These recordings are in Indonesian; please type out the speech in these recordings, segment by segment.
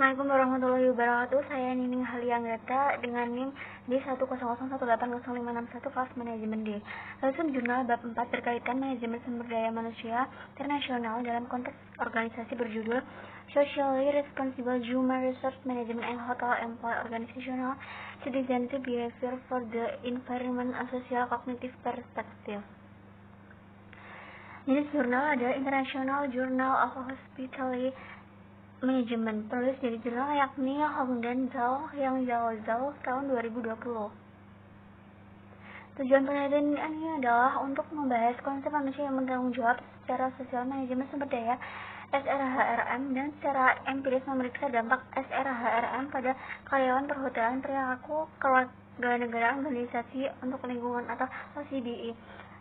Assalamualaikum warahmatullahi wabarakatuh. Saya Nining Halianggata dengan NIM D100180561 kelas manajemen D. Langsung jurnal bab 4 berkaitan manajemen sumber daya manusia internasional dalam konteks organisasi berjudul Socially Responsible Human Resource Management and Hotel Employee Organizational Citizenship Behavior for the Environment and Social Cognitive Perspective. Jenis jurnal ada International Journal of Hospitality Manajemen, penulis dari jurnal yakni Hong dan Zhao yang Zhao tahun 2020. Tujuan penelitian ini adalah untuk membahas konsep manusia yang bertanggung jawab secara sosial manajemen sumber daya SRHRM dan secara empiris memeriksa dampak SRHRM pada karyawan perhotelan, perilaku kewarganegaraan, organisasi untuk lingkungan atau OCBE.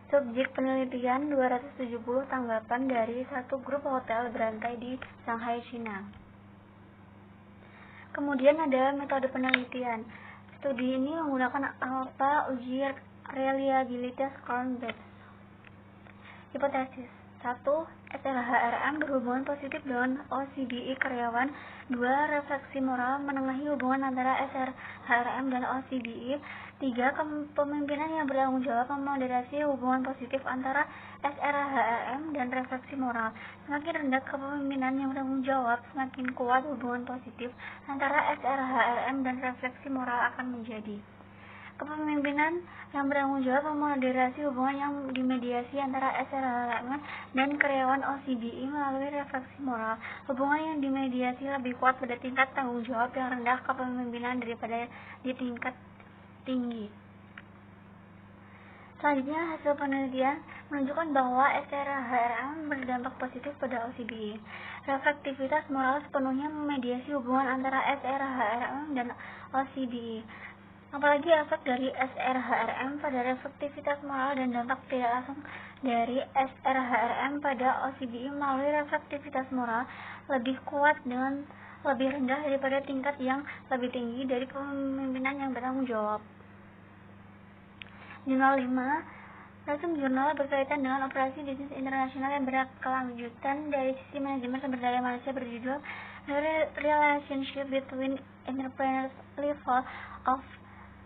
Subjek penelitian 270 tanggapan dari satu grup hotel berantai di Shanghai, China. Kemudian ada metode penelitian. Studi ini menggunakan alpha uji reliabilitas Cron-Based. Hipotesis 1. SRHRM berhubungan positif dengan OCBE karyawan. 2. Refleksi moral menengahi hubungan antara SRHRM dan OCBE. 3. Kepemimpinan yang bertanggung jawab memoderasi hubungan positif antara SRHRM dan refleksi moral. Semakin rendah kepemimpinan yang bertanggung jawab, semakin kuat hubungan positif antara SRHRM dan refleksi moral akan menjadi. Kepemimpinan yang bertanggung jawab memoderasi hubungan yang dimediasi antara SRHRM dan karyawan OCBE melalui refleksi moral. Hubungan yang dimediasi lebih kuat pada tingkat tanggung jawab yang rendah kepemimpinan daripada di tingkat tinggi. Selanjutnya, hasil penelitian menunjukkan bahwa SRHRM berdampak positif pada OCBE. Reflektivitas moral sepenuhnya memediasi hubungan antara SRHRM dan OCBE. Apalagi efek dari SRHRM pada reflektivitas moral dan dampak tidak langsung dari SRHRM pada OCBE melalui reflektivitas moral lebih kuat dengan lebih rendah daripada tingkat yang lebih tinggi dari kepemimpinan yang bertanggung jawab. Jurnal 5. Resum jurnal berkaitan dengan operasi bisnis internasional yang berkelanjutan dari sisi manajemen sumber daya manusia berjudul Relationship Between Entrepreneurs Level of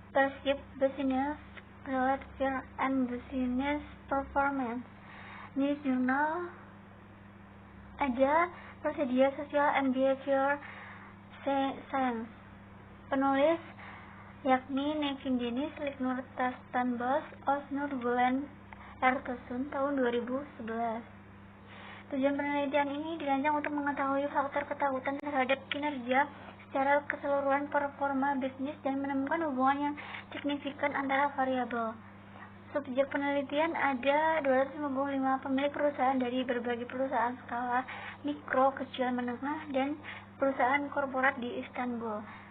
Perceived Business Behavior and Business Performance. Di jurnal ada Prosedia Social and Behavior Science. Penulis yakni Nevin Denis, Liknur Tastanbos, Osnur Bulan Ertosun tahun 2011. Tujuan penelitian ini dirancang untuk mengetahui faktor ketakutan terhadap kinerja secara keseluruhan performa bisnis dan menemukan hubungan yang signifikan antara variabel. Subjek penelitian ada 255 pemilik perusahaan dari berbagai perusahaan skala mikro, kecil, menengah, dan perusahaan korporat di Istanbul.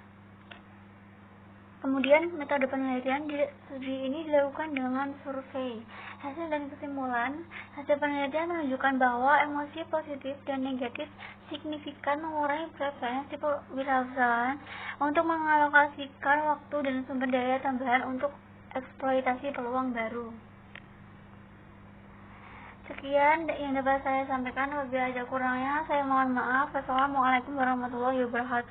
Kemudian, metode penelitian di studi ini dilakukan dengan survei. Hasil dan kesimpulan, hasil penelitian menunjukkan bahwa emosi positif dan negatif signifikan mengurangi preferensi perusahaan untuk mengalokasikan waktu dan sumber daya tambahan untuk eksploitasi peluang baru. Sekian yang dapat saya sampaikan. Apabila ada kurangnya, saya mohon maaf. Wassalamualaikum warahmatullahi wabarakatuh.